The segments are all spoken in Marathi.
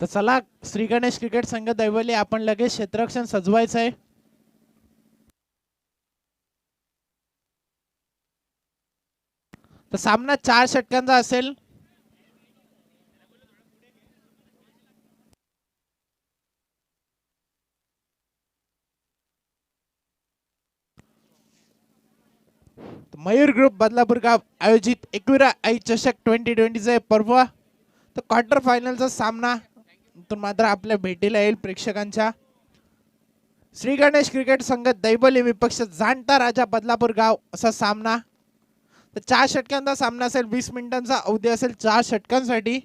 तर चला श्री गणेश क्रिकेट संघ दैवली आपण लगेच क्षेत्ररक्षण सजवायचं आहे. तर सामना 4 षटकांचा असेल. मयूर ग्रुप बदलापूर गाव आयोजित एकविरा आई चषक 2020 पर्व. तर क्वार्टर फायनलचा सामना तर मात्र आपल्या भेटीला येईल प्रेक्षकांच्या. श्री गणेश क्रिकेट संघ दैबली विपक्ष जाणता राजा बदलापूर गाव असा सामना. तर 4 षटकांचा सामना असेल. 20 मिनिटांचा अवधी असेल 4 षटकांसाठी.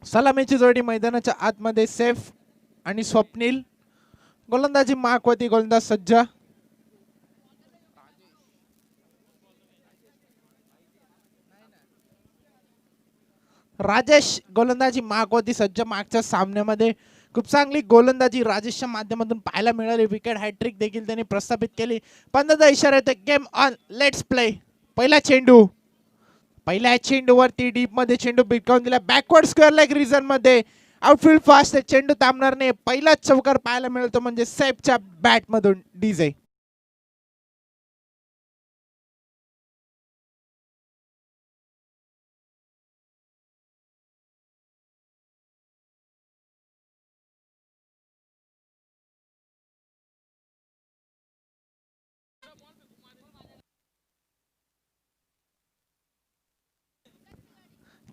सलामीची जोडी मैदानाच्या आतमध्ये सेफ आणि स्वप्नील. गोलंदाजी माकवती गोलंदाज सज्ज. राजेश गोलंदाजी मागवती सज्ज. मागच्या सामन्यामध्ये खूप चांगली गोलंदाजी राजेशच्या माध्यमातून पाहायला मिळाली. विकेट हॅट्रिक देखील त्यांनी प्रस्थापित केली. पंधरा इशारा येते. Game on, let's play. पहिला चेंडू. पहिल्या चेंडूवरती डीप मध्ये चेंडू भिटकावून दिला. बॅकवर्ड स्क्वेअर लेग रिजन मध्ये आउटफील्ड फास्ट. चेंडू थांबणार नाही. पहिलाच चौकार पाहायला मिळतो म्हणजे सेफच्या बॅट मधून डीजे.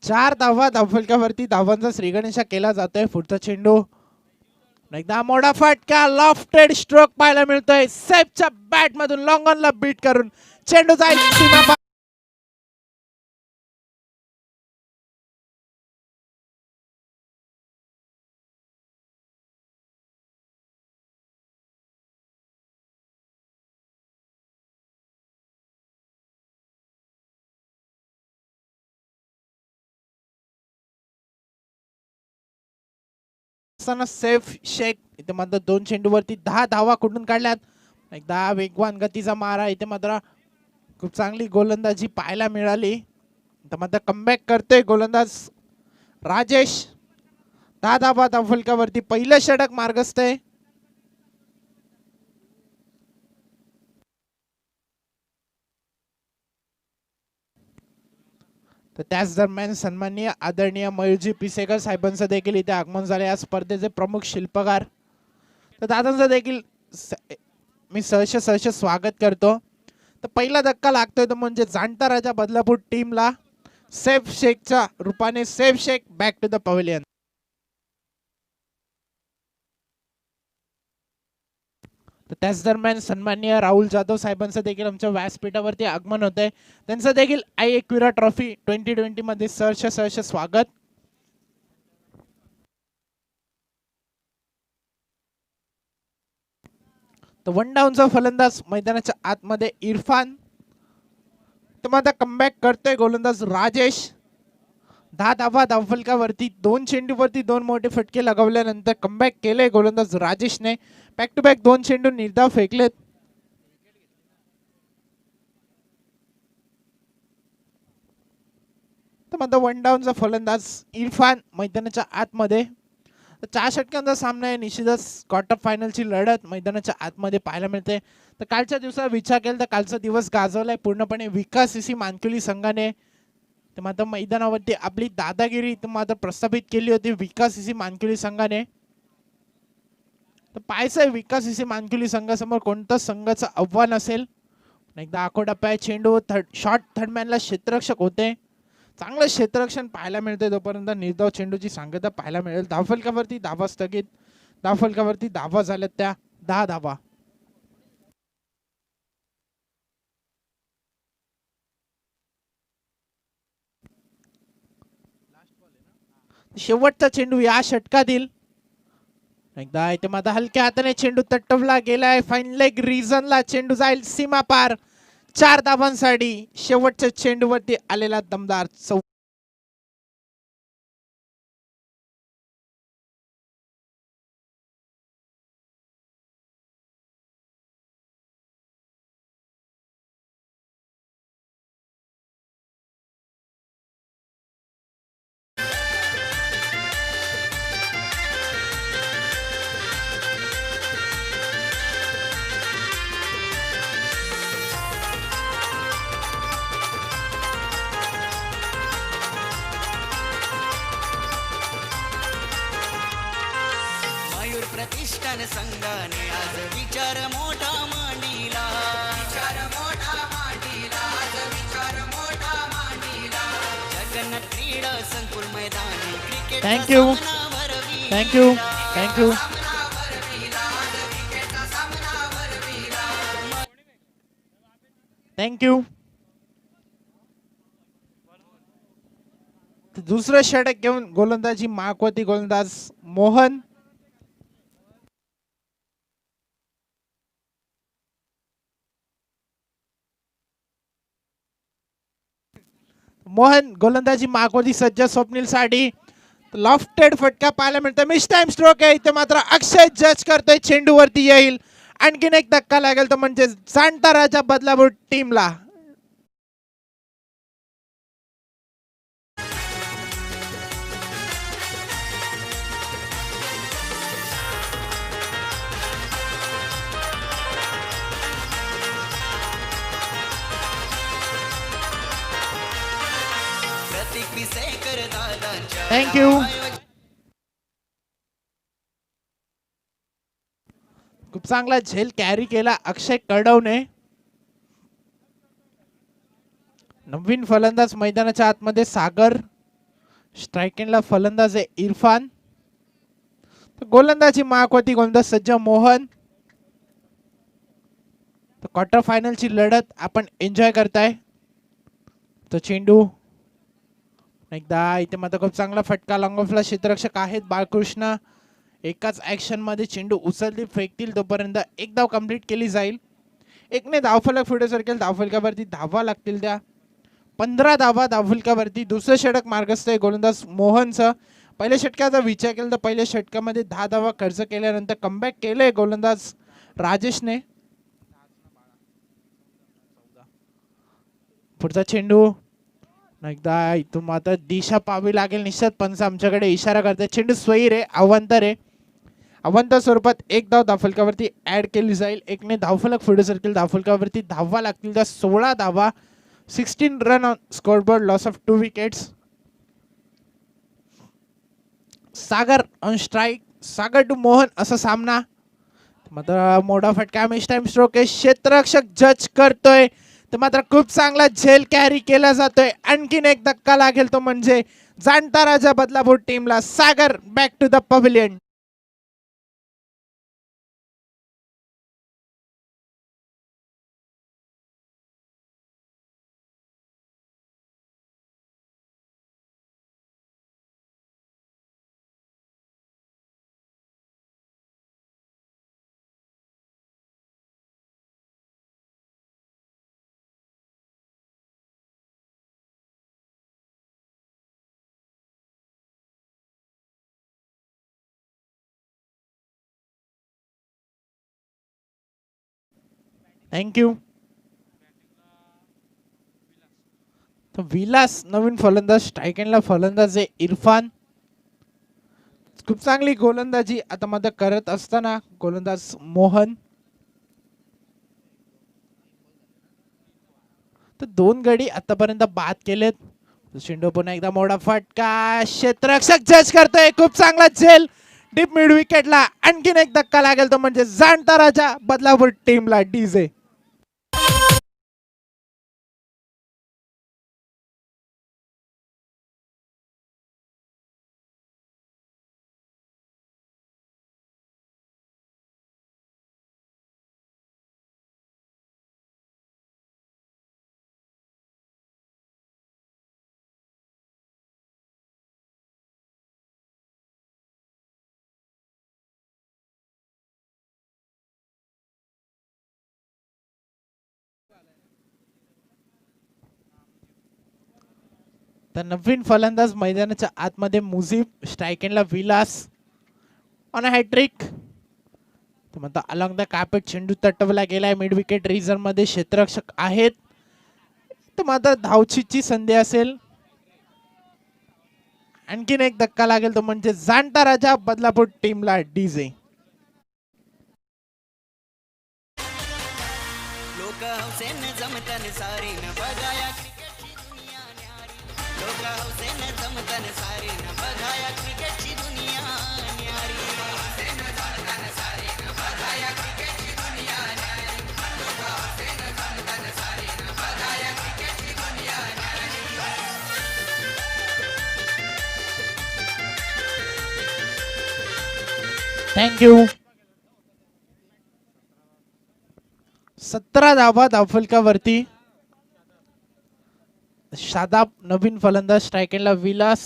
चार धावा धावफलकावरती धावांचा श्रीगणेशा केला जातोय. पुढचा चेंडू. एकदा मोठा फटका. लॉफ्टेड स्ट्रोक पाहायला मिळतोय. सेफच्या बॅट मधून लॉंग ऑनला बीट करून चेंडू जाईल सीमा. सेफ शेख इथे मात्र 2 चेंडूवरती 10 धावा कुठून काढल्यात. एकदा वेगवान गतीचा मारा. इथे मात्र खूप चांगली गोलंदाजी पाहायला मिळाली. इथे मात्र कमबॅक करतोय गोलंदाज राजेश. 10 धावा धावफलकावरती पहिलं षटक मार्गस्थ आहे. तर त्याच दरम्यान सन्माननीय आदरणीय मयूरजी पिसेकर साहेबांचं देखील इथे आगमन झाले. या स्पर्धेचे प्रमुख शिल्पकार. तर दादांचं देखील मी सहर्ष स्वागत करतो. तर पहिला धक्का लागतोय तो म्हणजे जाणता राजा बदलापूर टीमला. सेफ शेखच्या रूपाने Saif Shaikh back to the pavilion. तर त्याच दरम्यान सन्माननीय राहुल जाधव साहेबांचं देखील आमच्या व्यासपीठावरती आगमन होत आहे. त्यांचं देखील आई एकविरा ट्रॉफी 2020 मध्ये सहर्ष स्वागत. तर वन डाऊनचा फलंदाज मैदानाच्या आतमध्ये इरफान. तर मग आता कमबॅक करतोय गोलंदाज राजेश. 10 धावा धावफलकावरती 2 चेंडूवरती 2 मोठे फटके लगावल्यानंतर कमबॅक केले गोलंदाज राजेशने. बॅक टू बॅक 2 चेंडू निर्धाव फेकलेत. तर मग वन डाऊनचा फलंदाज इरफान मैदानाच्या आतमध्ये. 4 षटकांचा सामना आहे. निश्चितच क्वार्टर फायनलची लढत मैदानाच्या आतमध्ये पाहायला मिळते. तर कालच्या दिवसात विचार केला तर कालचा दिवस गाजवलाय पूर्णपणे विकास सीसी मानकुली संघाने. तर मात्र मैदानावरती आपली दादागिरी मात्र प्रस्थापित केली होती विकास सीसी मानकुली संघाने. तर पाहायचंय विकास सीसी मानकुली संघासमोर कोणतं संघाचं आव्हान असेल. एकदा आखोटप्प्या चेंडू शॉर्ट थर्डमॅनला क्षेत्ररक्षक होते. चांगलं क्षेत्ररक्षण पाहायला मिळते. तोपर्यंत निर्धाव चेंडूची सांगता पाहायला मिळेल. धावफलकावरती धावा स्थगित. धावफलकावरती धावा झाल्यात त्या 10 धावा. शेवटचा चेंडू या षटकातील. एकदा इथे मात्र हलक्या हाताने चेंडू तटवला गेलाय. फाईन लेग रिजनला चेंडू जाईल सीमा पार 4 धावांसाठी. शेवटच्या चेंडूवरती आलेला दमदार प्रतिष्ठान संघाने आज विचार मोठा मांडीला, विचार मोठा मांडीला, आज विचार मोठा मांडीला. जगन्नाथ क्रीडा संकुल मैदानी cricket thank you, thank you, thank you. Thank you. दुसरं षटक घेऊन गोलंदाजी मागवती गोलंदाज मोहन. मोहन गोलंदाजी मागवती सज्ज स्वप्नील साठी. लॉफ्टेड फटका पाहायला मिळतो. मिस टाइम स्ट्रोक आहे इथे मात्र अक्षय जज करतोय चेंडू वरती येईल. आणखीन एक धक्का लागेल तो म्हणजे जाणता राजा बदलापूर टीमला. Thank you. खूप चांगला झेल कॅरी केला अक्षय कडवणे. नवीन फलंदाज मैदानाच्या आतमध्ये सागर. स्ट्रायकिंगला फलंदाज आहे इरफान. गोलंदाजी मागवती गोलंदाज सज्ज मोहन. क्वार्टर फायनलची लढत आपण एन्जॉय करताय. तो चेंडू एकदा इथे मात्र खूप चांगला फटका. लॉंग ऑफला क्षेत्ररक्षक आहेत बाळकृष्ण. एकाच ऍक्शन मध्ये चेंडू उचलतील फेकतील तोपर्यंत एक धाव कंप्लीट केली जाईल. एकने धावफलक पुढे सरकेल. धावफलकावरती धावा लागतील त्या 15 धावा धावफलकावरती. दुसरं षटक मार्गस्थ आहे गोलंदाज मोहनचं. पहिल्या षटकाचा विचार केला तर पहिल्या षटकामध्ये 10 धावा खर्च केल्यानंतर कमबॅक केलंय गोलंदाज राजेशने. पुढचा चेंडू एकदा इथून मात्र दिशा पाहावी लागेल. निश्चित पंच आमच्याकडे इशारा करते. चेंडू स्वैर आहे अवांतर आहे. अवांतर स्वरूपात एक धाव धावफलकावरती ऍड केली जाईल. एकने धावफलक पुढे सरकेल. धावफलकावरती धावा लागतील त्या 16 धावा. 16 run on scoreboard. Loss of 2 wickets. Sagar on strike. Sagar to Mohan असा सामना. मात्र मोठा फटका. मिस टाइम स्ट्रोक आहे. क्षेत्ररक्षक जज करतोय तर मात्र खूप चांगला झेल कॅरी केला जातोय. आणखीन एक धक्का लागेल तो म्हणजे जाणता राजा बदलापूर टीमला. Sagar back to the pavilion. Thank you. तो विलास नवीन फलंदाज. स्ट्रायकिंगला फलंदाज आहे इरफान. खूप चांगली गोलंदाजी आता मात्र करत असताना गोलंदाज मोहन. तर 2 गडी आतापर्यंत बाद केलेत. चेंडू पुन्हा एकदा मोठा फटका. क्षेत्ररक्षक जज करतोय. खूप चांगला झेल डीप मिड विकेटला. आणखीन एक धक्का लागेल तो म्हणजे जाणता राजा बदलापूर टीमला. डीजे तर नवीन फलंदाज मैदानाच्या आतमध्ये मुजीब. स्ट्रायकिंगला विलास ऑन हॅट्रिक. म्हणता अलॉंग द कार्पेट चेंडू तटवला गेलाय. मिड विकेट रिझन मध्ये क्षेत्ररक्षक आहेत. तर मात्र धावचीची संधी असेल. आणखीन एक धक्का लागेल तो म्हणजे जाणता राजा बदलापूर टीमला. डीजे लोक हौसेन जमतन सारी न बघाया क्रिकेटची दुनिया न्यारी. लोक हौसेन जमतन सारी न बघाया क्रिकेटची दुनिया न्यारी. थँक्यू. 17 धावा धावफलकावरती. शादाब नवीन फलंदाज, स्ट्राईक एंडला विलास.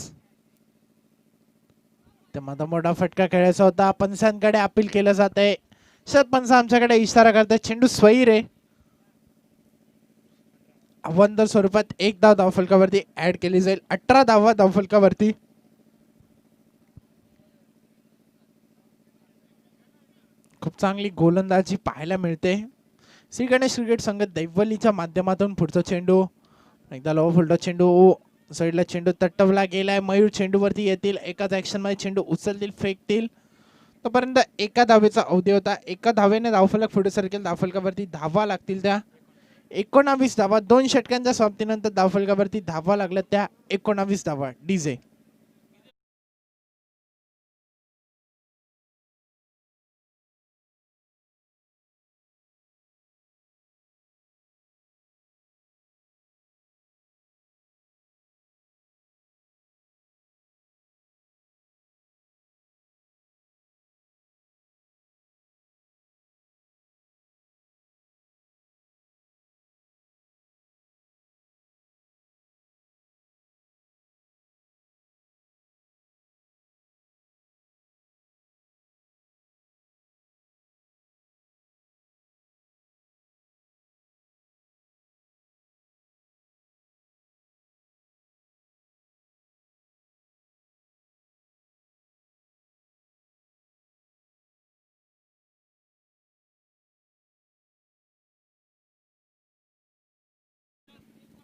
त्यामध्ये मोठा फटका खेळायचा होता. पंचांकडे अपील केलं जात आहे. पंच आमच्याकडे इशारा करतात. चेंडू स्वैर आहे. अवंतर स्वरूपात एक धाव धावफलकावरती ऍड केली जाईल. 18 धावा धावफलकावरती. खूप चांगली गोलंदाजी पाहायला मिळते. श्री गणेश क्रिकेट संघ दैवलीच्या माध्यमातून पुढचा चेंडू एकदा लो फुलटो चेंडू साईडला चेंडू तटवला गेलाय. मयूर चेंडूवरती येतील. एकाच ऍक्शन मध्ये चेंडू उचलतील, फेकतील. तोपर्यंत एका धावेचा अवधी होता. एका धावेने धावफलक पुढे सरकेल. धावफलकावरती धावा लागतील त्या 19 धावा. 2 षटकांच्या समाप्तीनंतर धावफलकावरती धावा लागल्या त्या 19 धावा. डीजे.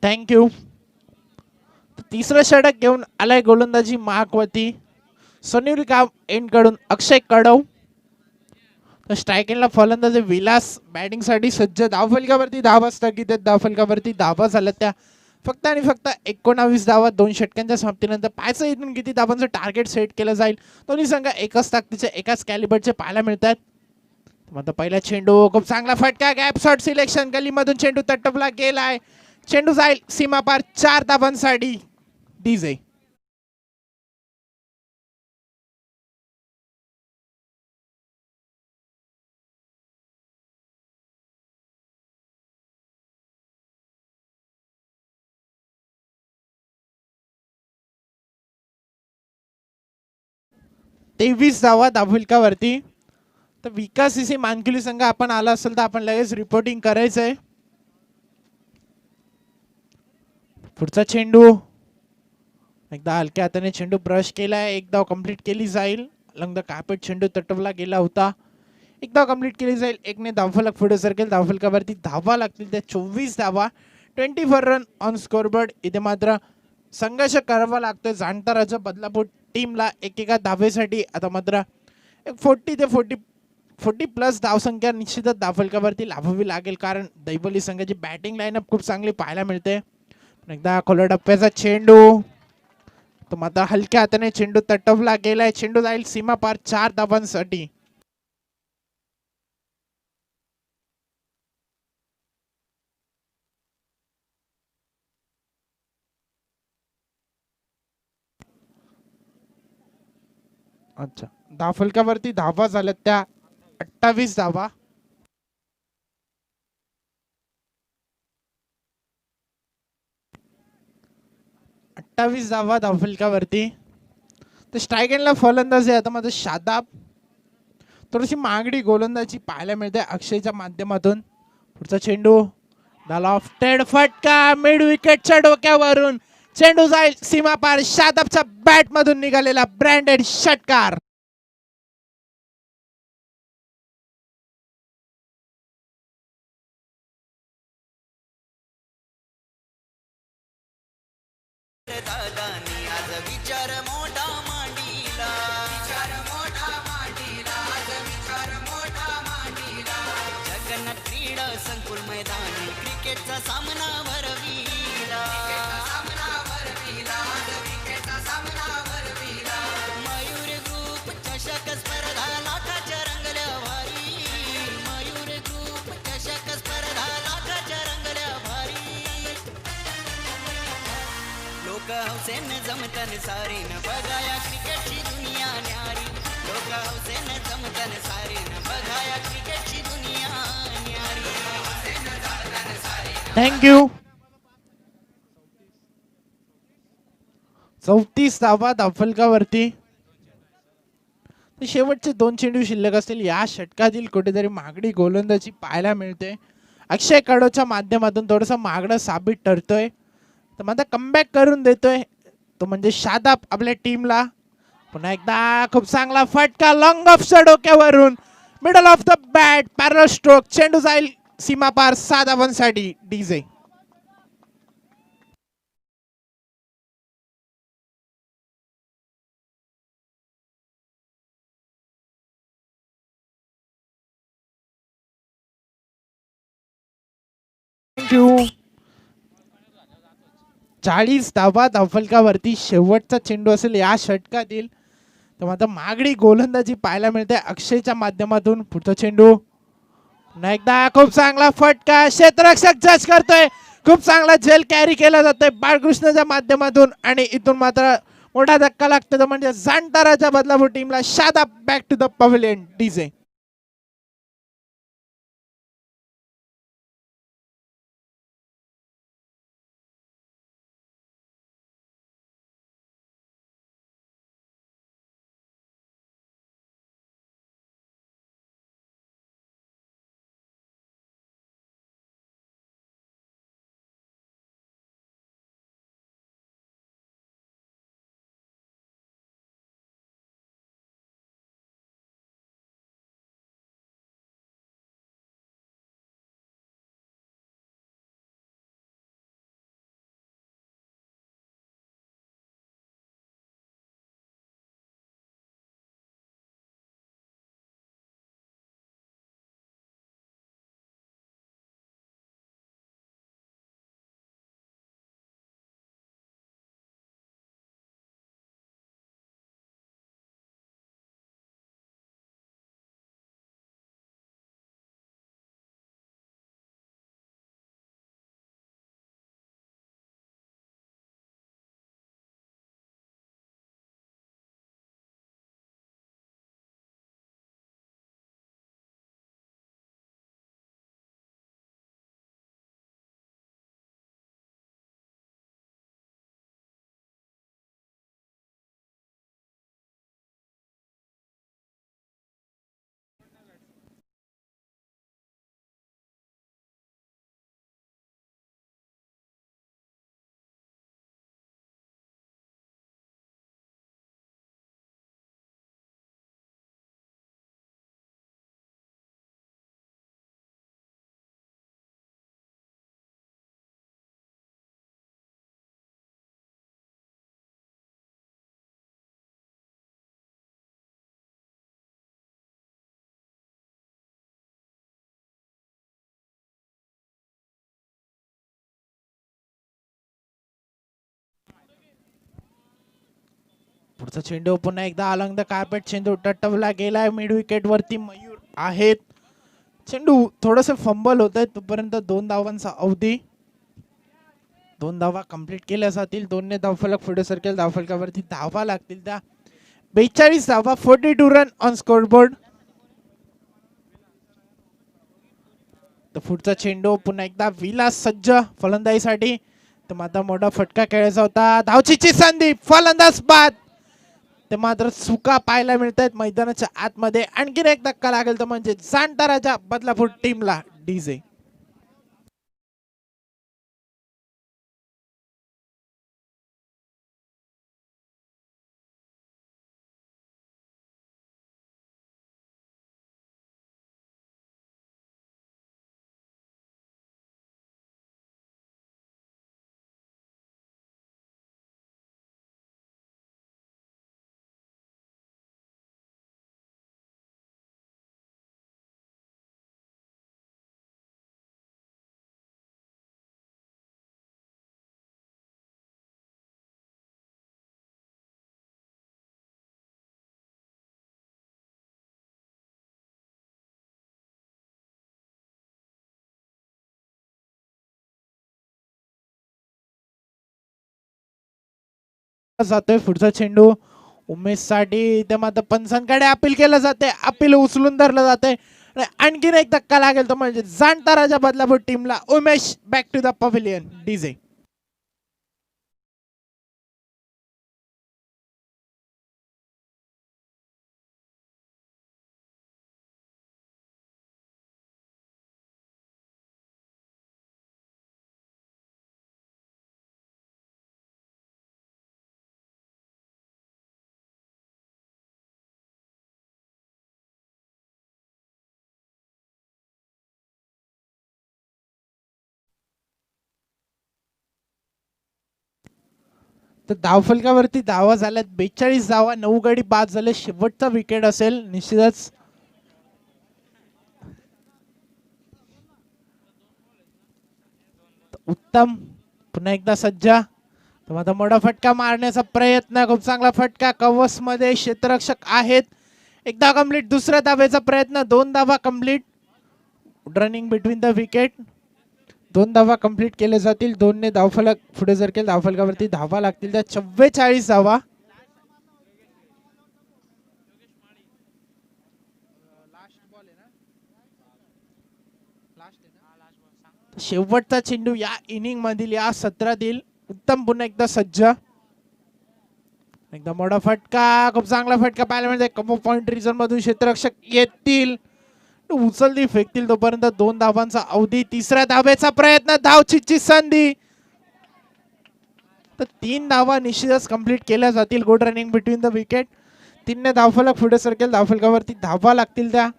थँक्यू. तिसरं षटक घेऊन आलाय गोलंदाजी मार्कवरती. सोनेरी गाव एंड कडून अक्षय कडव. तर स्ट्राईक एंडला फलंदाज विलास बॅटिंग साठी सज्ज. धावफलकावरती धावा स्थगित आहेत. धावफलकावरती धावा झाल्या त्या फक्त आणि फक्त 19 धावा. 2 षटकांच्या समाप्तीनंतर पाहायचं इथून किती धावांचं टार्गेट सेट केलं जाईल. दोन्ही संघ एकाच ताकदीचे एकाच कॅलिबरचे पाहायला मिळतात. मग पहिला चेंडू खूप चांगला फटका. Gap shot selection. गलीमधून चेंडू तटपला गेलाय. चेंडू जाईल सीमा पार 4 धावांसाठी. डीजे. तेवीस धावा धावफलकावरती. तर विकास इसी मानकिली संघ आपण आला असेल तर आपण लगेच रिपोर्टिंग करायचंय. पुढचा चेंडू एकदा हलक्या हाताने चेंडू ब्रश केलाय. एक धाव कंप्लीट केली जाईल. लंगदा कापट चेंडू तटवला गेला होता. एक धाव कंप्लीट केली जाईल. एकने धावफलक पुढे सरकेल. धावफलकावरती धावा लागतील त्या 24 धावा. 24 रन ऑन स्कोरबोर्ड. इथे मात्र संघर्ष करावा लागतोय जाणता राजा बदलापूर टीमला एकेका धावेसाठी. आता मात्र 40 ते 40 प्लस धावसंख्या निश्चितच धावफलकावरती लाभावी लागेल. कारण दैवली संघाची बॅटिंग लाईनअप खूप चांगली पाहायला मिळते. एकदा खोला टप्प्याचा चेंडू. तो मात्र हलक्या हाताने चेंडू तटवला गेलाय. चेंडू जाईल सीमा पार 4 धावांसाठी. अच्छा, धावफलकावरती धावा झाल्या त्या 28 धावा. धावा धावफलकावरती. तर स्ट्राईक एंडला फलंदाज आहे आता माझं शादाब. थोडीशी मागडी गोलंदाजी पाहायला मिळते अक्षयच्या माध्यमातून. पुढचा चेंडू लॉफ्टेड फटका. मिड विकेटच्या डोक्यावरून चेंडू जाईल सीमा पार. शादाबच्या बॅट मधून निघालेला ब्रँडेड षटकार. दादानी आज विचार मोठा मांडीला. विचार मोठा मांडीला. आज विचार मोठा मांडीला. जगन्नाथ क्रीडा संकुल मैदानी क्रिकेटचा सामना भरविला. मयूर ग्रुप चषक स्पर्धा लाखाच्या रंगल्या भारी. मयूर ग्रुप चषक स्पर्धा लाखाच्या रंगल्या भारी. लोक हौसेन जमतन सारीन बघाया क्रिकेटची दुनिया न्यारी. लोक हौसेन जमतन थँक्यू. 34 धावा धावफलकावरती. शेवटचे 2 चेंडू शिल्लक असतील. या षटकातील कुठेतरी महागडी गोलंदाजी पाहायला मिळते. अक्षय कडोच्या माध्यमातून थोडस महागडं साबित ठरतोय. तर माझा कमबॅक करून देतोय तो म्हणजे शादाब आपल्या टीमला. पुन्हा एकदा खूप चांगला फटका लॉंग ऑफच्या डोक्यावरून मिडल ऑफ द बॅट पॅरल स्ट्रोक. चेंडू जाईल सीमा पार 7 धावांसाठी. DJ thank you. 40 धावा धावफलकावरती. शेवटचा चेंडू असेल या षटकातील. तर मात्र महागडी गोलंदाजी पाहायला मिळते अक्षयच्या माध्यमातून. पुढचा चेंडू पुन्हा एकदा खूप चांगला फटका. क्षेत्ररक्षक जज करतोय. खूप चांगला झेल कॅरी केला जातोय बाळकृष्णच्या माध्यमातून. आणि इथून मात्र मोठा धक्का लागतो तो म्हणजे जाणताराच्या बदलापूर टीमला. Shadab back to the pavilion. DJ पुढचा चेंडू पुन्हा एकदा अलॉंग द कार्पेट. चेंडू टटवला गेलाय. मिड विकेट वरती मयूर आहेत. चेंडू थोडस फंबल होत आहे तोपर्यंत 2 धावांचा अवधी. 2 धावा कंप्लीट केल्या जातील. 2 धावफलक पुढे सरकेल. धावफलकावरती धावा लागतील त्या 42 धावा. 42 रन ऑन स्कोरबोर्ड. तर पुढचा चेंडू पुन्हा एकदा विलास सज्ज फलंदाजीसाठी. तर मात्र मोठा फटका खेळायचा होता. धावचीची संधी. फलंदाज बाद. ते मात्र चुका पाहायला मिळत आहेत मैदानाच्या आतमध्ये. आणखीन एक धक्का लागेल तर म्हणजे जाणताराच्या बदलापूर टीमला. डीजे जातोय. पुढचा चेंडू उमेश साठी. ते मात्र पंचांकडे अपील केलं जाते. अपील उचलून धरलं जाते. आणि आणखीन एक धक्का लागेल तो म्हणजे जाणता राजा बदलापूर टीमला. Umesh back to the pavilion. DJ तर धावफलकावरती धावा झाल्यात 42 धावा, 9 गडी बाद झाले. शेवटचा विकेट असेल निश्चितच. उत्तम पुन्हा एकदा सज्ज. तर आता मोठा फटका मारण्याचा प्रयत्न. खूप चांगला फटका. कवच मध्ये क्षेत्ररक्षक आहेत. एकदा कंप्लीट. दुसऱ्या धावेचा प्रयत्न. 2 धावा complete. Running between the wicket. 2 धावा कंप्लीट केले जातील. 2 ने धावफलक पुढे जर केलं धावफलकावरती धावा लागतील त्या 44 धावा. शेवटचा चेंडू या इनिंग मधील या सत्रातील. उत्तम पुन्हा एकदा सज्ज. एकदा मोठा फटका. खूप चांगला फटका पाहायला मिळते. कमो पॉइंट रिझन मधून क्षेत्ररक्षक येतील. उचलती फेकतील तोपर्यंत 2 धावांचा अवधी. तिसऱ्या धावेचा प्रयत्न. धावचीची संधी. तर 3 धावा निश्चितच कंप्लीट केल्या जातील. Good running between the wicket. 3 ने धावफलक पुढे सरकेल. धावफलकावरती धावा लागतील त्या.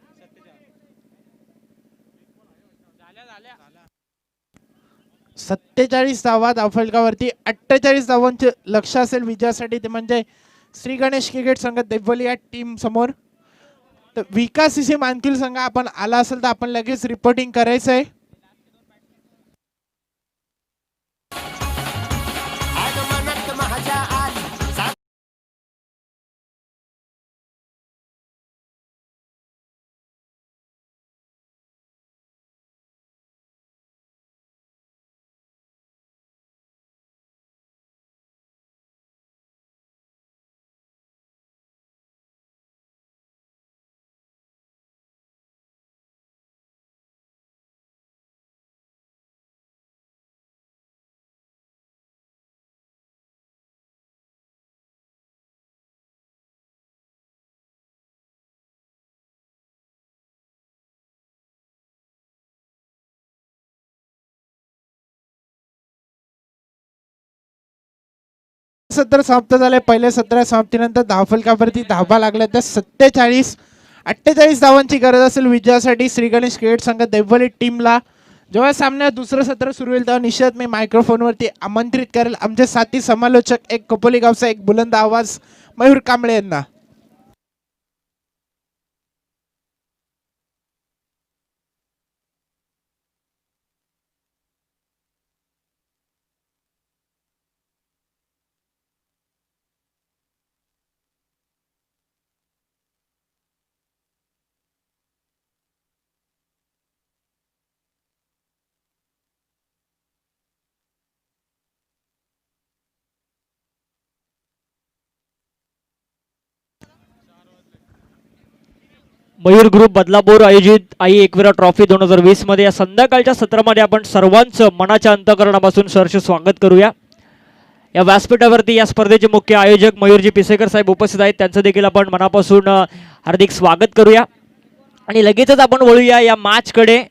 47 धावा धावफलकावरती. 48 धावांचे लक्ष असेल विजयासाठी. ते म्हणजे श्री गणेश क्रिकेट संघ देवली या टीम समोर. तर विकास इसे मानकिल संघ आपण आला असेल तर आपण लगेच रिपोर्टिंग करायचं आहे. सत्र समाप्त झाले. पहिल्या 17 समाप्तीनंतर धावफलकावरती धावा लागल्या त्या 47. 48 धावांची गरज असेल विजयासाठी श्री गणेश क्रिकेट संघ देवली टीमला. जेव्हा सामन्यात दुसरं सत्र सुरू होईल तेव्हा निश्चित मी मायक्रोफोनवरती आमंत्रित करेल आमचे साथी समालोचक, एक कपोली गावचा एक बुलंद आवाज मयूर कांबळे यांना. मयूर ग्रुप बदलापूर आयोजित आई एकविरा ट्रॉफी 2020 मध्ये या संध्याकाळच्या सत्रामध्ये आपण सर्वांचं मनाच्या अंतःकरणापासून सहर्ष स्वागत करूया. या व्यासपीठावरती या स्पर्धेचे मुख्य आयोजक मयूरजी पिसेकर साहेब उपस्थित आहेत. त्यांचं देखील आपण मनापासून हार्दिक स्वागत करूया. आणि लगेचच आपण वळूया या मॅचकडे.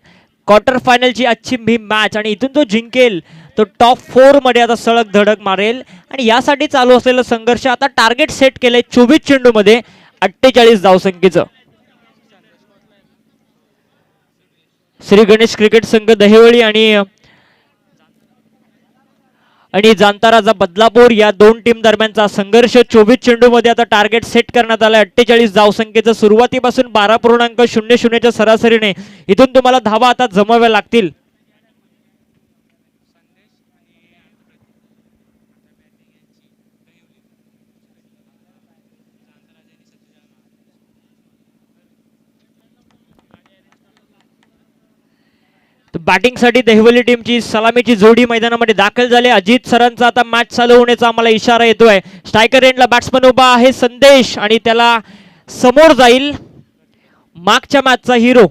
क्वार्टर फायनलची आजची ही मॅच आणि इथून तो जिंकेल तो टॉप 4 मध्ये आता सलग धडक मारेल. आणि यासाठी चालू असलेला संघर्ष आता टार्गेट सेट केलंय 24 चेंडूमध्ये 48 धावसंख्येचं. श्री गणेश क्रिकेट संघ दहिवळी आणि जाणता राजा बदलापूर या 2 टीम दरम्यानचा संघर्ष 24 चेंडूमध्ये आता टार्गेट सेट करण्यात आला. 48 धावसंख्येचं. सुरुवातीपासून 12.00च्या सरासरीने इथून तुम्हाला धावा आता जमाव्या लागतील. बॅटिंगसाठी दहिवली टीमची सलामीची जोडी मैदानामध्ये दाखल झाली. अजित सरांचा आता मॅच चालू होण्याचा आम्हाला इशारा येतोय. स्ट्रायकर एंडला बॅट्समन उभा आहे संदेश आणि त्याला समोर जाईल मागच्या मॅचचा हिरो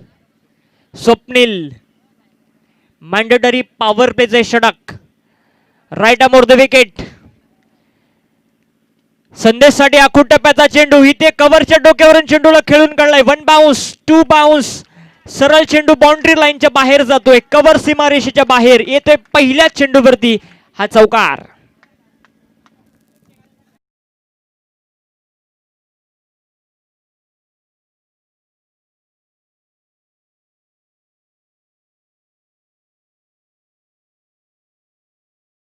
स्वप्नील मॅन्डेटरी पॉवर प्लेचे षटक. Right अमोर the wicket. संदेशसाठी आखूड टप्प्याचा चेंडू. इथे कव्हरच्या डोक्यावरून चेंडूला खेळून काढलाय. 1 बाउन्स 2 बाउन्स. सरळ चेंडू बाउंड्री लाईनच्या बाहेर जातोय. कव्हर सीमारेषेच्या बाहेर येतोय. पहिल्या चेंडूवरती हा चौकार.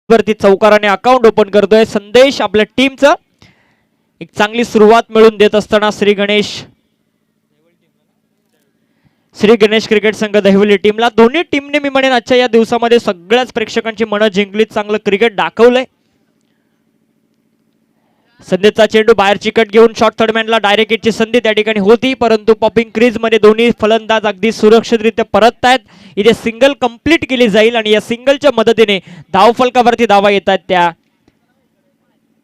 वरती चौकाराने अकाउंट ओपन करतोय संदेश. आपल्या टीमचं एक चांगली सुरुवात मिळून देत असताना श्री गणेश क्रिकेट संघ दहिवली टीमला, दोन्ही टीमने मी म्हणेन आजच्या या दिवसामध्ये सगळ्याच प्रेक्षकांची मनं जिंकलीत. चांगलं क्रिकेट दाखवलंय. संदेशचा चेंडू बाहेर चिकट घेऊन शॉर्ट थर्डमॅनला डायरेक्ट हिटची संधी त्या ठिकाणी होती, परंतु पॉपिंग क्रीज मध्ये दोन्ही फलंदाज अगदी सुरक्षितरित्या परत आहेत. इथे सिंगल कंप्लीट केली जाईल आणि या सिंगलच्या मदतीने धावफलकावरती धावा येत आहेत त्या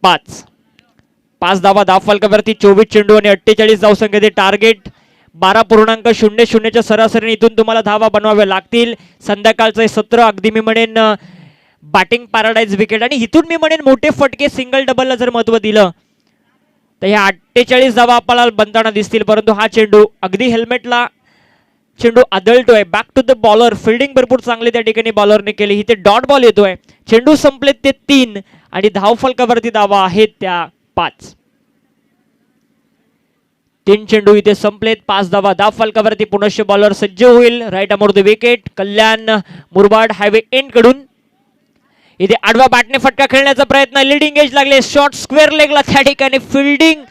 5 धावा धावफलकावरती. 24 चेंडू आणि 48 धावसंख्येचे टार्गेट. 12.00च्या सरासरीने इथून तुम्हाला धावा बनवाव्या लागतील. संध्याकाळचं सत्र अगदी मी म्हणेन बॅटिंग पॅराडाईज विकेट आणि इथून मी म्हणेन मोठे फटके सिंगल डबलला जर महत्व दिलं तर ह्या 48 धावा आपल्याला बनताना दिसतील. परंतु हा चेंडू अगदी हेल्मेटला चेंडू आदळतोय. Back to the bowler. Fielding भरपूर चांगली त्या ठिकाणी बॉलरने केली. इथे डॉट बॉल येतोय. चेंडू संपलेत ते 3 आणि धावफलकावरती धावा आहेत त्या 5. 3 चेंडू इथे संपलेत. 5 धावा धावफलकावरती. पुनश्च बॉलर सज्ज होईल. Right अमोर the wicket. Kalyan Murbad highway end कडून इथे आडवा बॅटने फटका खेळण्याचा प्रयत्न. लीडिंग एज लागले. शॉर्ट स्क्वेअर लेगला त्या ठिकाणी फिल्डिंग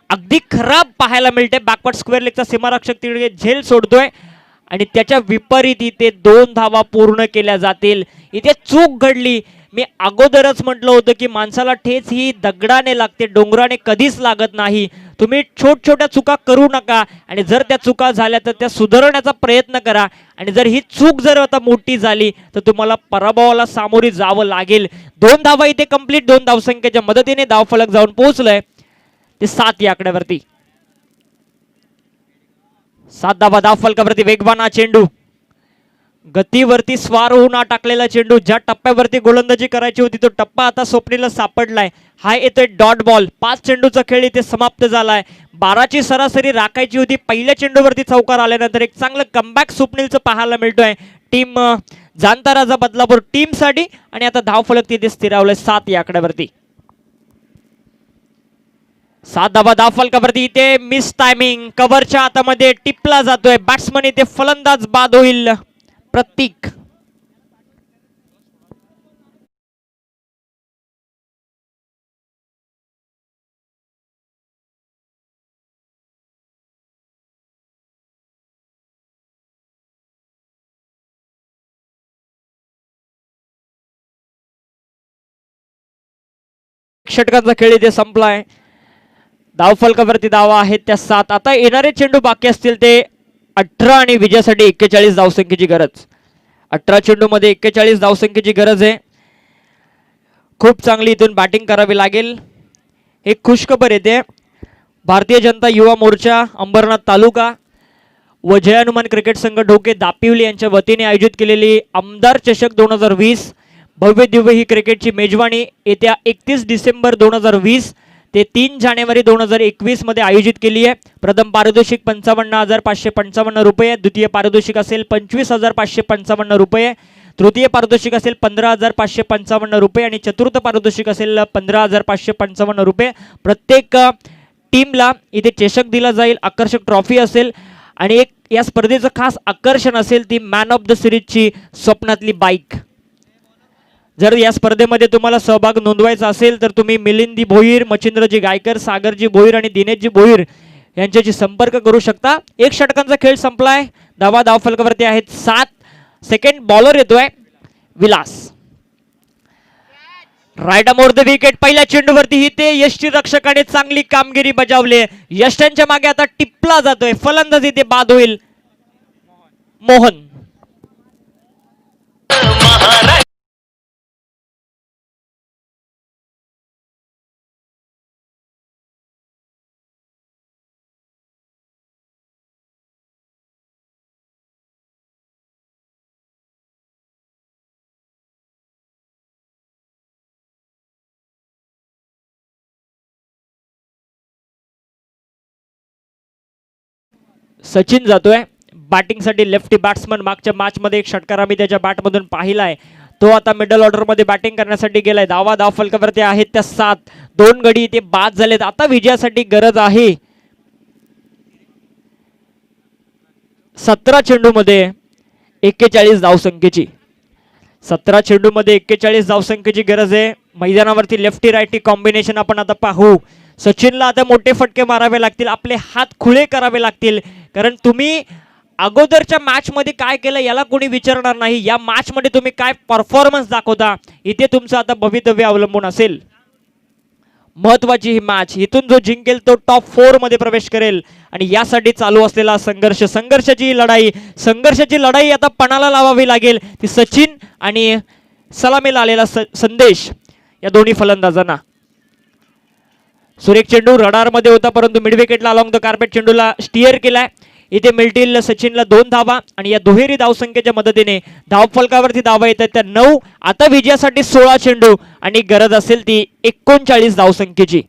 अगदी खराब पाहायला मिळते. बॅकवर्ड स्क्वेअर लेगचा सीमारक्षक तिकडे झेल सोडतोय आणि त्याच्या विपरीत इथे 2 धावा पूर्ण केल्या जातील. इथे चूक घडली. मी अगोदरच म्हटलं होतं की माणसाला ठेच ही दगडाने लागते, डोंगराने कधीच लागत नाही. तुम्ही छोट्या चुका करू नका आणि जर त्या चुका झाल्या तर त्या सुधारण्याचा प्रयत्न करा. आणि जर ही चूक जर आता मोठी झाली तर तुम्हाला पराभवाला सामोरी जावं लागेल. 2 धावा इथे कंप्लीट. 2 धावसंख्येच्या मदतीने धावफलक जाऊन पोहोचलंय ते 7 या आकड्यावरती. 7 धावा धावफलकावरती. वेगवान हा चेंडू. गतीवरती स्वार होऊन टाकलेला चेंडू. ज्या टप्प्यावरती गोलंदाजी करायची होती तो टप्पा आता स्वप्नीला सापडलाय. हा येतोय डॉट बॉल. 5 चेंडूचा खेळ इथे समाप्त झालाय. 12ची सरासरी राखायची होती. पहिल्या चेंडूवरती चौकार आल्यानंतर एक चांगलं कमबॅक स्वप्नीलचं पाहायला मिळतोय. टीम जाणता राजा बदलापूर टीम साठी आणि आता धावफलक तिथे स्थिरावलंय 7 या आकड्यावरती. 7 धावा धावफलकावरती. इथे मिस टायमिंग. कव्हरच्या हातामध्ये टिपला जातोय बॅट्समन. इथे फलंदाज बाद होईल. प्रतीक षटकांचा खेळ इथे संपलाय. धावफलकावरती धावा आहेत त्या 7. आता येणारे चेंडू बाकी असतील ते 18 आणि विजयासाठी 41 धावसंख्येची गरज. 18 चेंडू मध्ये 41 धावसंख्येची गरज आहे. खूप चांगली इथून बॅटिंग करावी लागेल. एक खुशखबर येते. भारतीय जनता युवा मोर्चा अंबरनाथ तालुका व जय हनुमान क्रिकेट संघ ढोके दापिवली यांच्या वतीने आयोजित केलेली आमदार चषक 2020 भव्य दिव्य ही क्रिकेटची मेजवानी येत्या 31 डिसेंबर 2020 ते 3 जानेवारी 2021 मध्ये आयोजित केली आहे. प्रथम पारितोषिक 55,555 रुपये. द्वितीय पारितोषिक असेल 25,555 रुपये. तृतीय पारितोषिक असेल 15,555 रुपये आणि चतुर्थ पारितोषिक असेल 15,555 रुपये. प्रत्येक टीमला इथे चषक दिला जाईल. आकर्षक ट्रॉफी असेल आणि एक या स्पर्धेचं खास आकर्षण असेल ती मॅन ऑफ द सिरीजची स्वप्नातली बाईक. जर या स्पर्धेमध्ये तुम्हाला सहभाग नोंदवायचा असेल तर तुम्ही मिलिंदी भोईर, मच्छिंद्रजी गायकर, सागरजी भोईर आणि दिनेशजी भोईर यांच्याशी संपर्क करू शकता. 1 षटकांचा खेळ संपलाय. धावा धावफलकावरती आहेत 7. सेकंड बॉलर येतोय विलास. Right अमोर the wicket. पहिल्या चेंडूवरती ही ते यष्टी रक्षकाने चांगली कामगिरी बजावली. यष्ट्यांच्या मागे आता टिपला जातोय. फलंदाज इथे बाद होईल. मोहन सचिन जातोय बॅटिंगसाठी. लेफ्टी बॅट्समन, मागच्या मॅच मध्ये एक षटकार आम्ही त्याच्या बॅटमधून पाहिलाय. तो आता मिडल ऑर्डर मध्ये बॅटिंग करण्यासाठी गेलाय. धाव फलकावरती आहेत त्या 7. 2 गडी ते बाद झालेत. आता विजयासाठी गरज आहे 17 चेंडू मध्ये 41 धावसंख्येची. 17 चेंडू मध्ये 41 धावसंख्येची गरज आहे. मैदानावरती लेफ्टी राईटी कॉम्बिनेशन आपण आता पाहू. सचिनला आता मोठे फटके मारावे लागतील, आपले हात खुले करावे लागतील, कारण तुम्ही अगोदरच्या मॅच मध्ये काय केलं याला कोणी विचारणार नाही. या मॅच मध्ये तुम्ही काय परफॉर्मन्स दाखवता इथे तुमचं आता भवितव्य अवलंबून असेल. महत्वाची ही मॅच, इथून जो जिंकेल तो टॉप 4 मध्ये प्रवेश करेल आणि यासाठी चालू असलेला संघर्षाची लढाई आता पणाला लावावी लागेल. ती सचिन आणि सलामीला आलेला संदेश या दोन्ही फलंदाजांना. सुरेख चेंडू रडार मध्ये होता, परंतु मिड विकेटला अलॉंग द कार्पेट चेंडूला स्टिअर केलाय. इथे मिळतील सचिनला 2 धावा आणि या दुहेरी धावसंख्येच्या मदतीने धावफलकावरती धावा येतात त्या 9. आता विजयासाठी 16 चेंडू आणि गरज असेल ती 39 धावसंख्येची.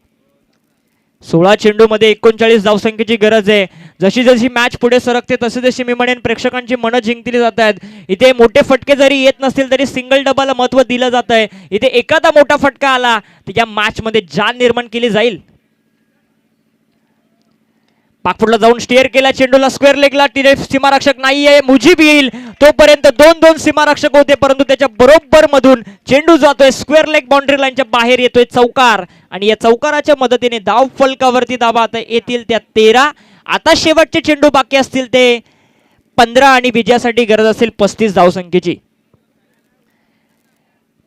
16 चेंडू मध्ये 39 धावसंख्येची गरज आहे. जशी जशी मॅच पुढे सरकते तसे जशी मी म्हणेन प्रेक्षकांची मनं जिंकली जात आहेत. इथे मोठे फटके जरी येत नसतील तरी सिंगल डबाला महत्व दिलं जात आहे. इथे एखादा मोठा फटका आला तर या मॅच मध्ये जान निर्माण केली जाईल. पाकफुटला जाऊन स्टिअर केला चेंडूला स्क्वेअर लेगला. सीमारक्षक नाहीये, मुजीब येईल तोपर्यंत 2-2 सीमारक्षक होते, परंतु त्याच्या बरोबर मधून चेंडू जातोय स्क्वेअर लेग बाउंड्री लाईनच्या बाहेर येतोय चौकार आणि या चौकाराच्या मदतीने धाव फलकावरती धावा आता येतील त्या 13. आता शेवटचे चेंडू बाकी असतील ते 15 आणि विजयासाठी गरज असेल 35 धावसंख्येची.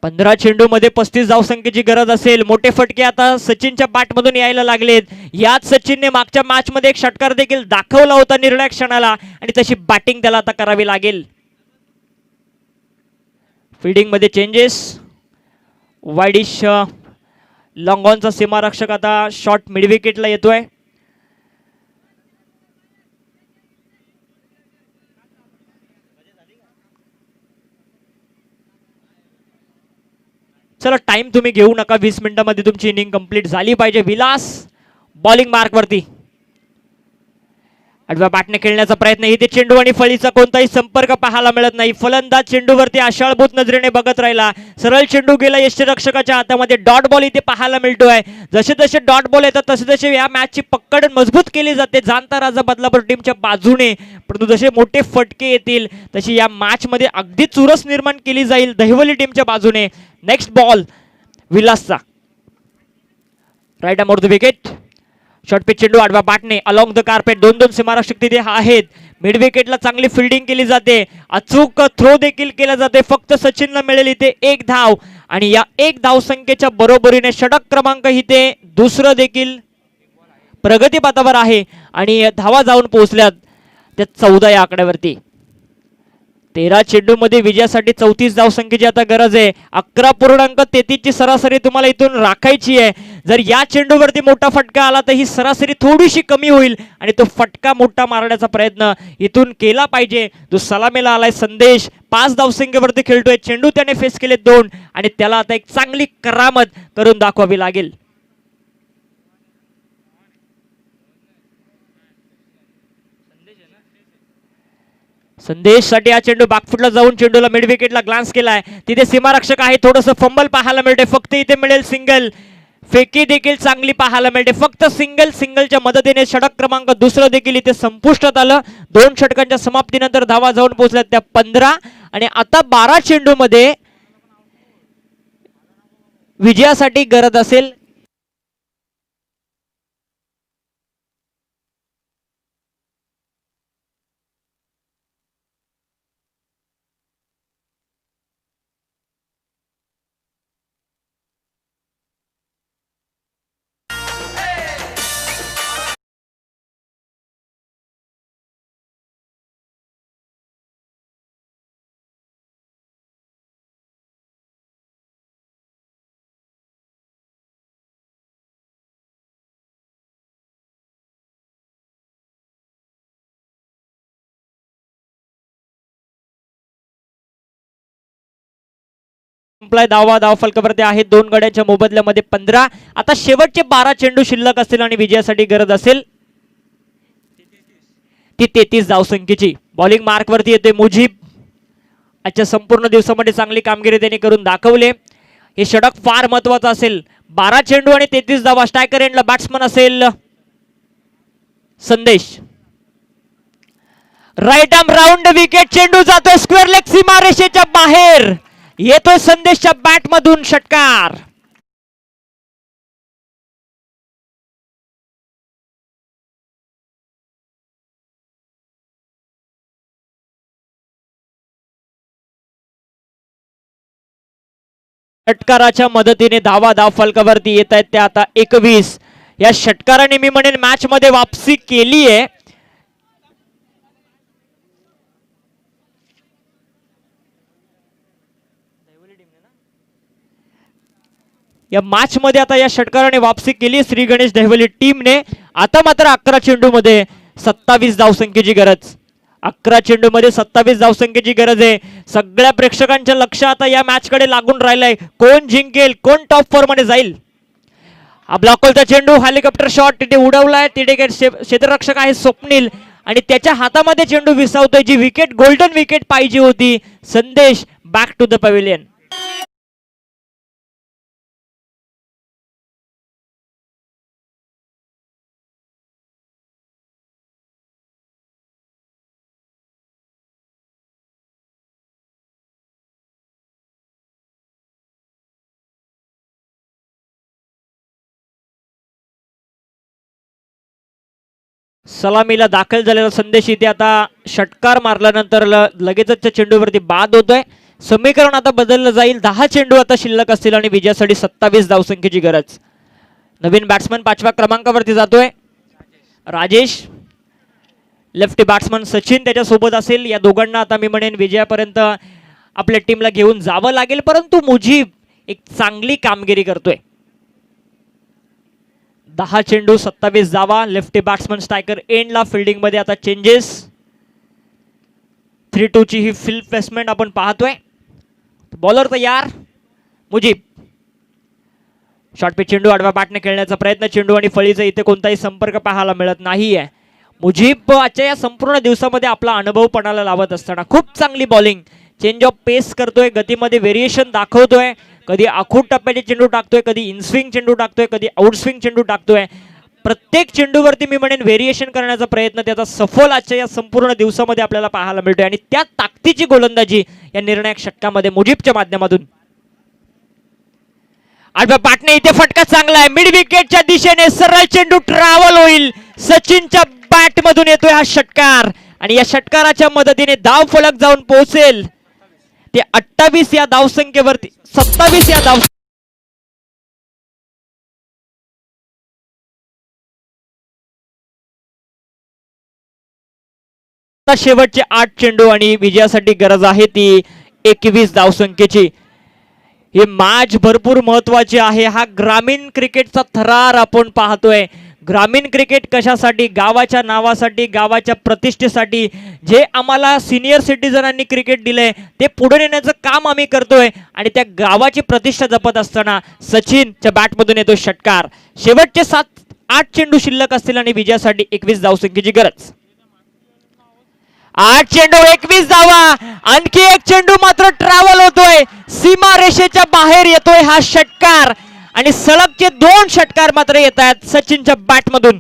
15 चेंडू मध्ये 35 धावसंख्येची गरज असेल. मोठे फटके आता सचिनच्या बॅटमधून यायला लागलेत. याच सचिनने मागच्या मॅच मध्ये एक षटकार देखील दाखवला होता निर्णायक क्षणाला आणि तशी बॅटिंग त्याला आता करावी लागेल. फिल्डिंग मध्ये चेंजेस. वाईडिश लॉंग ऑनचा सीमारक्षक आता शॉर्ट मिड विकेटला येतोय. चला टाइम तुम्ही घेऊ नका, 20 मिनिटांमध्ये तुमची इनिंग कंप्लीट झाली पाहिजे. विलास बॉलिंग मार्क वरती आडव्या बॅटने खेळण्याचा प्रयत्न. इथे चेंडू आणि फळीचा कोणताही संपर्क पाहायला मिळत नाही. फलंदाज चेंडूवरती आशाळभूत नजरेने बघत राहिला. सरळ चेंडू गेला यष्टीरक्षकाच्या हातामध्ये. डॉट बॉल इथे पाहायला मिळतोय. जसे जसे डॉट बॉल येतात तसे तसे या मॅचची पकड मजबूत केली जाते जाणता राजा बदलापूर टीमच्या बाजूने. परंतु जसे मोठे फटके येतील तशी या मॅच मध्ये अगदी चुरस निर्माण केली जाईल दहिवली टीमच्या बाजूने. नेक्स्ट बॉल विलासचा. Right अमोर the wicket. Short pitch चेंडू आडवा बॅटने अलॉंग द कार्पेट. 2-2 सीमारक्षक तिथे आहेत. मिड विकेटला चांगली फिल्डिंग केली जाते. अचूक थ्रो देखील केला जाते. फक्त सचिनला मिळेल इथे 1 धाव आणि या 1 धावसंख्येच्या बरोबरीने षटक क्रमांक इथे दुसरं देखील प्रगतीपथावर आहे आणि धावा जाऊन पोहोचल्यात त्या 14 या आकड्यावरती. 13 चेंडू मध्ये विजयासाठी 34 धावसंख्येची आता गरज आहे. 11.33 ची सरासरी तुम्हाला इथून राखायची आहे. जर या चेंडूवरती मोठा फटका आला तर ही सरासरी थोडीशी कमी होईल आणि तो फटका मोठा मारण्याचा प्रयत्न इथून केला पाहिजे. जो सलामीला आलाय संदेश 5 धावसंख्येवरती खेळतोय. चेंडू त्याने फेस केले 2 आणि त्याला आता एक चांगली करामत करून दाखवावी लागेल. संदेश साठी हा चेंडू बॅकफुटला जाऊन चेंडूला मिड विकेटला ग्लान्स केलाय. तिथे सीमारक्षक आहे. थोडंसं फंबल पाहायला मिळते. फक्त इथे मिळेल सिंगल. फेकी देखील चांगली पाहायला मिळते. फक्त सिंगलच्या मदतीने षटक क्रमांक दुसरं देखील इथे संपुष्टात आलं. 2 षटकांच्या समाप्तीनंतर धावा जाऊन पोहोचल्यात त्या 15 आणि आता 12 चेंडू मध्ये विजयासाठी गरज असेल संपलाय. धाव फलकावरती आहेत 2 गड्यांच्या मोबदल्यामध्ये 15. आता शेवटचे 12 चेंडू शिल्लक असतील आणि विजयासाठी गरज असेल ती 33 धावसंख्येची. बॉलिंग मार्क वरती येते मुजीब. आजच्या संपूर्ण दिवसामध्ये चांगली कामगिरी त्यांनी करून दाखवले. हे षटक फार महत्वाचं असेल. 12 चेंडू आणि 33 धावा. स्ट्रायकर एंडला बॅट्समन असेल Sandesh. Right arm round wicket. चेंडू जातोय स्क्वेअर लेग सीमारेषेच्या बाहेर. येतोय संदेशच्या बॅट मधून षटकार. षटकाराच्या मदतीने धावा धाव फलकावरती येत आहेत त्या आता 21. या षटकाराने मी म्हणेन मॅच मध्ये वापसी केली आहे. या मॅच मध्ये आता या षटकाराने वापसी केली श्री गणेश दहिवली टीमने. आता मात्र 11 चेंडू मध्ये 27 धावसंख्येची गरज. 11 चेंडू मध्ये 27 धावसंख्येची गरज आहे. सगळ्या प्रेक्षकांच्या लक्ष आता या मॅच कडे लागून राहिलंय. कोण जिंकेल, कोण टॉप 4 मध्ये जाईल. हा ब्लॉकचा चेंडू हेलिकॉप्टर शॉट तिथे उडवलाय. तिथे क्षेत्ररक्षक आहे स्वप्नील आणि त्याच्या हातामध्ये चेंडू विसावतोय. जी विकेट गोल्डन विकेट पाहिजे होती. संदेश बॅक टू द पॅव्हिलियन. सलामीला दाखल झालेला संदेश इथे आता षटकार मारल्यानंतर लगेचच त्या चेंडूवरती बाद होतोय. समीकरण आता बदललं जाईल. 10 चेंडू आता शिल्लक असतील आणि विजयासाठी 27 धावसंख्येची गरज. नवीन बॅट्समन 5व्या क्रमांकावरती जातोय राजेश. लेफ्टी बॅट्समन सचिन त्याच्यासोबत असेल. या दोघांना आता मी म्हणेन विजयापर्यंत आपल्या टीमला घेऊन जावं लागेल. परंतु मुजीब एक चांगली कामगिरी करतोय. 10 चेंडू 27 धावा. लेफ्टी बॅट्समन स्ट्रायकर एंडला. फिल्डिंग मध्ये आता चेंजेस. 3-2 ची ही फील्ड प्लेसमेंट आपण पाहतोय. बॉलर तयार मुजीब. शॉर्ट पिच चेंडू आडव्या बॅटने खेळण्याचा प्रयत्न. चेंडू आणि फळीचा इथे कोणताही संपर्क पाहायला मिळत नाहीये. मुजीब आजच्या या संपूर्ण दिवसामध्ये आपला अनुभव पणाला लावत असताना खूप चांगली बॉलिंग. चेंज ऑफ पेस करतोय. गतीमध्ये व्हेरिएशन दाखवतोय. कधी आखूट टप्प्याचे चेंडू टाकतोय, कधी इनस्विंग चेंडू टाकतोय, कधी आउटस्विंग चेंडू टाकतोय. प्रत्येक चेंडूवरती मी म्हणेन व्हेरिएशन करण्याचा प्रयत्न त्याचा सफल आजच्या या संपूर्ण दिवसामध्ये आपल्याला पाहायला मिळतोय. आणि त्या ताकदीची गोलंदाजी या निर्णायक षटकामध्ये मुजीबच्या माध्यमातून. आडव्या बॅटने इथे फटका चांगला आहे. मिड विकेटच्या दिशेने सरळ चेंडू ट्रॅव्हल होईल. सचिनच्या बॅट मधून येतोय हा षटकार आणि या षटकाराच्या मदतीने धाव फलक जाऊन पोहोचेल ते 28 या धावसंख्येवरती. 27 या धाव. शेवटचे 8 चेंडू आणि विजयासाठी गरज आहे ती 21 धावसंख्येची. हे मॅच भरपूर महत्वाची आहे. हा ग्रामीण क्रिकेटचा थरार आपण पाहतोय. ग्रामीण क्रिकेट कशासाठी? गावाच्या नावासाठी, गावाच्या प्रतिष्ठेसाठी. जे आम्हाला सिनियर सिटीजनांनी क्रिकेट दिलंय ते पुढे नेण्याचं काम आम्ही करतोय आणि त्या गावाची प्रतिष्ठा जपत असताना सचिनच्या बॅटमधून येतो षटकार. शेवटचे 7-8 चेंडू शिल्लक असतील आणि विजयासाठी 21 धावसंख्येची गरज. 8 चेंडू 21 धावा. आणखी एक चेंडू मात्र ट्रॅव्हल होतोय. सीमा रेषेच्या बाहेर येतोय हा षटकार आणि सलगचे 2 षटकार मात्र येत आहेत सचिनच्या बॅटमधून.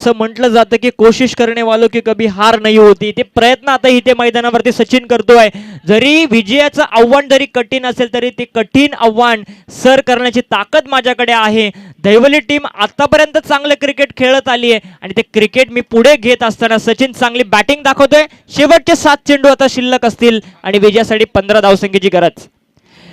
असं म्हटलं जातं की कोशिश करने वालों की कभी हार नाही होती. ते प्रयत्न आता इथे मैदानावरती सचिन करतोय. जरी विजयाचं आव्हान जरी कठीण असेल तरी ते कठीण आव्हान सर करण्याची ताकद माझ्याकडे आहे. दैवली टीम आतापर्यंत चांगलं क्रिकेट खेळत आली आहे आणि ते क्रिकेट मी पुढे घेत असताना सचिन चांगली बॅटिंग दाखवतोय. शेवटचे 7 चेंडू आता शिल्लक असतील आणि विजयासाठी 15 धावसंख्येची गरज.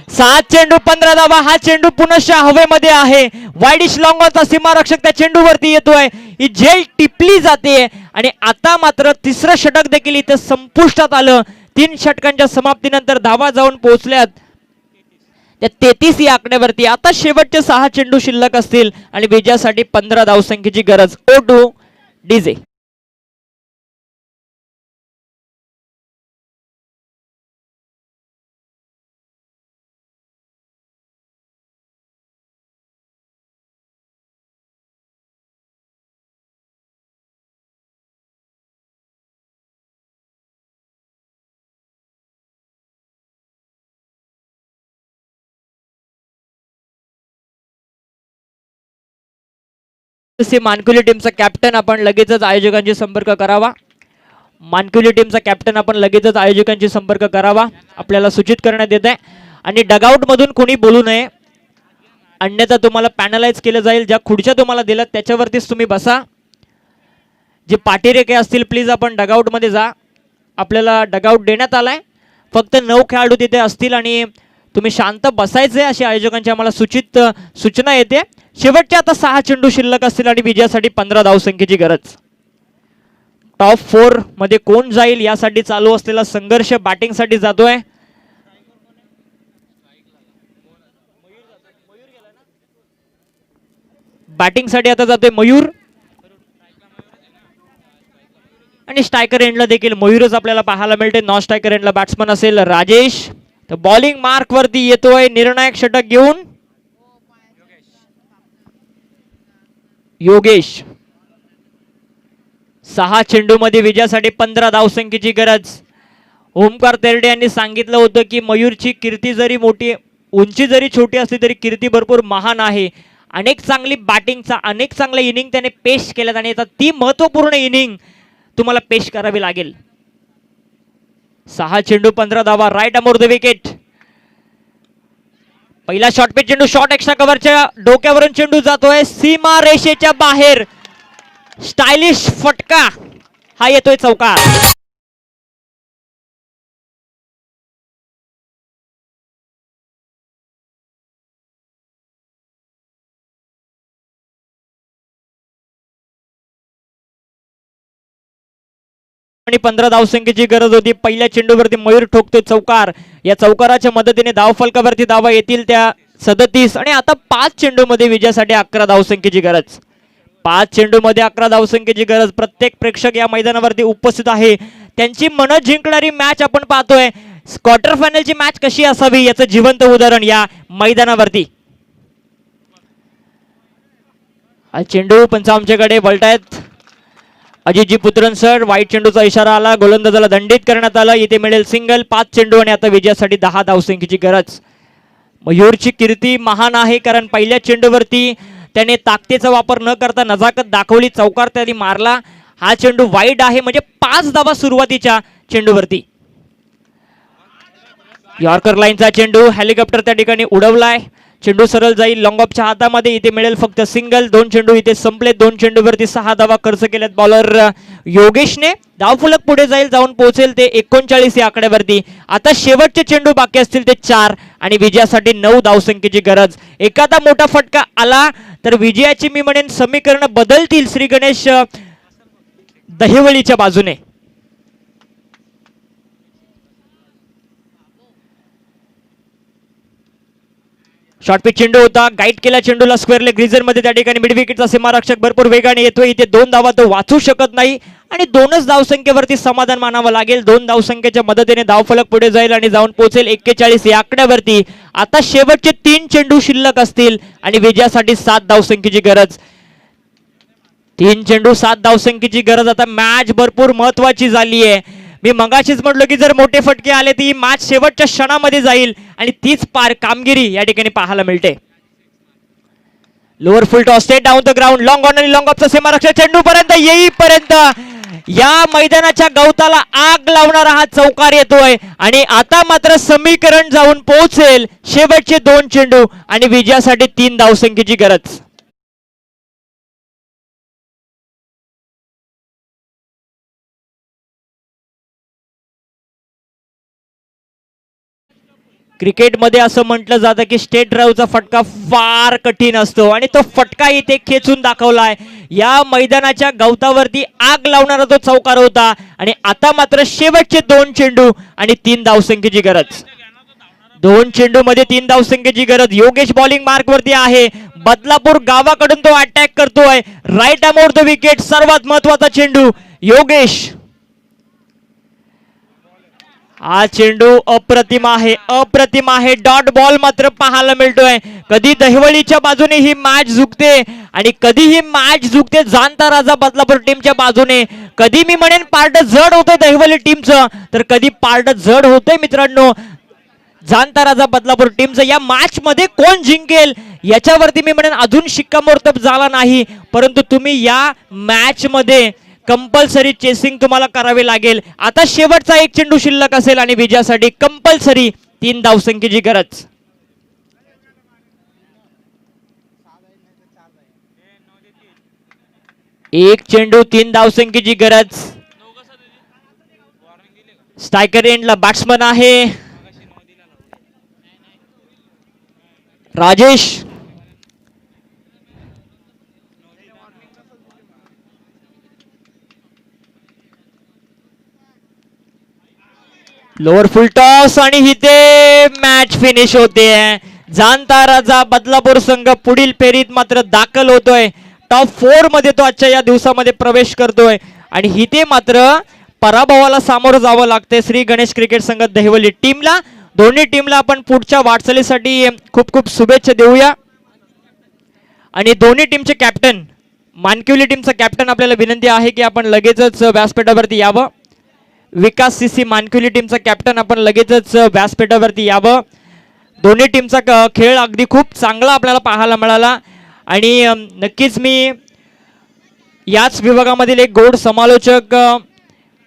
7 चेंडू 15 धावा. हा चेंडू पुनश्च हवेमध्ये आहे. वाईडिश लॉंग ऑनचा सीमारक्षक त्या चेंडूवरती येतोय. ही झेल टिपली जाते आणि आता मात्र तिसरं षटक देखील इथे संपुष्टात आलं. 3 षटकांच्या समाप्तीनंतर धावा जाऊन पोहोचल्यात त्या 33 या आकड्यावरती आता शेवटचे 6 चेंडू शिल्लक असतील आणि विजयासाठी 15 धावसंख्येची गरज. O two DJ. मानकुली टीमचा कॅप्टन आपण लगेचच आयोजकांशी संपर्क करावा. मानकुली टीमचा कॅप्टन आपण लगेचच आयोजकांशी संपर्क करावा आपल्याला सूचित करण्यात येत आहे. आणि डगआउट मधून कोणी बोलू नये, अन्यथा तुम्हाला पॅनलाइज केलं जाईल. ज्या खुर्च्या तुम्हाला दिल्यात त्याच्यावरतीच तुम्ही बसा. जे पाठीरेखे असतील प्लीज आपण डगआउट मध्ये जा. आपल्याला डगआउट देण्यात आलाय, फक्त 9 खेळाडू तिथे असतील आणि तुम्ही शांत बसायचे अशी आयोजकांची आम्हाला सूचना येते. शेवटचे आता 6 चेंडू शिल्लक असतील आणि विजयासाठी 15 धावसंख्येची गरज. टॉप 4 मध्ये कोण जाईल यासाठी चालू असलेला संघर्ष बॅटिंगसाठी जातोय. बॅटिंगसाठी आता जातोय मयूर आणि स्ट्रायकर एंडला देखील मयूरच आपल्याला पाहायला मिळते. नॉन स्ट्रायकर एंडला बॅट्समन असेल राजेश. तर बॉलिंग मार्क वरती येतोय निर्णायक षटक घेऊन योगेश. 6 चेंडू मध्ये विजयासाठी 15 धावसंख्येची गरज. ओमकार तेरडे यांनी सांगितलं होतं की मयूरची कीर्ती जरी मोठी, उंची जरी छोटी असली तरी कीर्ती भरपूर महान आहे. अनेक चांगली बॅटिंगचा अनेक चांगल्या इनिंग त्याने पेश केल्यात आणि आता ती महत्वपूर्ण इनिंग तुम्हाला पेश करावी लागेल. 6 चेंडू 15 धावा. Right अमोर the wicket. पहिला शॉर्ट पिच चेंडू शॉर्ट एक्स्ट्रा कव्हरच्या डोक्यावरून चेंडू जातोय सीमा रेषेच्या बाहेर. स्टायलिश फटका हा येतोय चौकार. आणि 15 धावसंख्येची गरज होती. पहिल्या चेंडूवरती मयूर ठोकतोय चौकार. या चौकाराच्या मदतीने धावफलकावरती धावा येतील त्या 37 आणि आता 5 चेंडू मध्ये विजयासाठी 11 धावसंख्येची गरज. 5 चेंडू मध्ये 11 धावसंख्येची गरज. प्रत्येक प्रेक्षक या मैदानावरती उपस्थित आहे. त्यांची मन जिंकणारी मॅच आपण पाहतोय. क्वार्टर फायनलची मॅच कशी असावी याचं जिवंत उदाहरण या मैदानावरती. चेंडू पंच आमच्याकडे वळतायत. अजितजी पुत्रन सर. वाईट चेंडूचा इशारा आला. गोलंदाजाला दंडित करण्यात आला. इथे मिळेल सिंगल. 5 चेंडू आणि आता विजयासाठी 10 धावसंख्येची गरज. मयूरची कीर्ती महान आहे कारण पहिल्या चेंडूवरती त्याने ताकदीचा वापर न करता नजाकत दाखवली. चौकार त्यांनी मारला. हा चेंडू वाईड आहे म्हणजे 5 धावा सुरुवातीच्या चेंडूवरती. यॉर्कर लाईनचा चेंडू हेलिकॉप्टर त्या ठिकाणी उडवलाय. चेंडू सरळ जाईल लॉंग ऑफच्या हातामध्ये. इथे मिळेल फक्त सिंगल. 2 चेंडू इथे संपले. 2 चेंडूवरती 6 धावा खर्च केल्यात बॉलर योगेशने. धावफलक पुढे जाईल, जाऊन पोहोचेल ते 39 या आकड्यावरती. आता शेवटचे चेंडू बाकी असतील ते 4 आणि विजयासाठी 9 धावसंख्येची गरज. एखादा मोठा फटका आला तर विजयाची मी म्हणेन समीकरण बदलतील श्री गणेश दहिवलीच्या बाजूने. शॉर्ट पिच चेंडू होता. गाईड केला चेंडूला स्क्वेअर लेग रिजन मध्ये. त्या ठिकाणी मिड विकेटचा सीमारक्षक भरपूर वेगाने येतोय. इथे 2 धावा तो वाचू शकत नाही आणि 2च धावसंख्येवरती समाधान मानावं लागेल. 2 धावसंख्येच्या मदतीने धावफलक पुढे जाईल आणि जाऊन पोहोचेल 41 या आकड्यावरती. आता शेवटचे 3 चेंडू शिल्लक असतील आणि विजयासाठी 7 धावसंख्येची गरज. 3 चेंडू 7 धावसंख्येची गरज. आता मॅच भरपूर महत्वाची झाली आहे. मी मगाशीच म्हटलो की जर मोठे फटके आले तर ही मॅच शेवटच्या क्षणामध्ये जाईल आणि तीच कामगिरी या ठिकाणी पाहायला मिळते. Lower full toss state down the ground. Long on आणि लॉंग ऑफचा सीमारक्षक चेंडू पर्यंत येईपर्यंत या मैदानाच्या गवताला आग लावणारा हा चौकार येतोय आणि आता मात्र समीकरण जाऊन पोहोचेल शेवटचे 2 चेंडू आणि विजयासाठी 3 धावसंख्येची गरज. क्रिकेटमध्ये असं म्हटलं जातं की स्टेट ड्राईव्हचा फटका फार कठीण असतो आणि तो फटका इथे खेचून दाखवलाय. या मैदानाच्या गवतावरती आग लावणारा तो चौकार होता आणि आता मात्र शेवटचे 2 चेंडू आणि 3 धावसंख्येची गरज. 2 चेंडू मध्ये 3 धावसंख्येची गरज. योगेश बॉलिंग मार्क वरती आहे. बदलापूर गावाकडून तो अटॅक करतोय. Right अमोर the wicket. सर्वात महत्वाचा चेंडू योगेश. हा चेंडू अप्रतिम आहे, अप्रतिम आहे. डॉट बॉल मात्र पाहायला मिळतोय. कधी दहिवळीच्या बाजूने ही मॅच झुकते आणि कधी ही मॅच झुकते जाणता राजा बदलापूर टीमच्या बाजूने. कधी मी म्हणेन पार्ट जड होतंय दहिवली टीमचं, तर कधी पार्ट जड होतंय मित्रांनो जाणता राजा बदलापूर टीमचं. या मॅच मध्ये कोण जिंकेल याच्यावरती मी म्हणेन अजून शिक्कामोर्तब झाला नाही, परंतु तुम्ही या मॅच मध्ये कंपल्सरी चेसिंग तुम्हाला करावे लागेल. आता शेवटचा एक चेंडू शिल्लक असेल आणि विजयासाठी कंपल्सरी 3 धावसंख्येची गरज. एक चेंडू 3 धावसंख्येची गरज. स्ट्रायकर एंडला बॅट्समन आहे राजेश. लोअर फुल टॉस आणि इथे मॅच फिनिश होते. जाणता राजा बदलापूर संघ पुढील फेरीत मात्र दाखल होतोय. टॉप 4 मध्ये तो आजच्या या दिवसामध्ये प्रवेश करतोय आणि इथे मात्र पराभवाला सामोरं जावं लागतंय श्री गणेश क्रिकेट संघ दहिवली टीमला. दोन्ही टीमला आपण पुढच्या वाटचालीसाठी खूप खूप शुभेच्छा देऊया. आणि दोन्ही टीमचे कॅप्टन, मानकिवली टीमचा कॅप्टन आपल्याला विनंती आहे की आपण लगेचच व्यासपीठावरती यावं. विकास सीसी मानकिवली टीमचा कॅप्टन आपण लगेचच व्यासपीठावरती यावं. दोन्ही टीमचा खेळ अगदी खूप चांगला आपल्याला पाहायला मिळाला आणि नक्कीच मी याच विभागामधील एक गोड समालोचक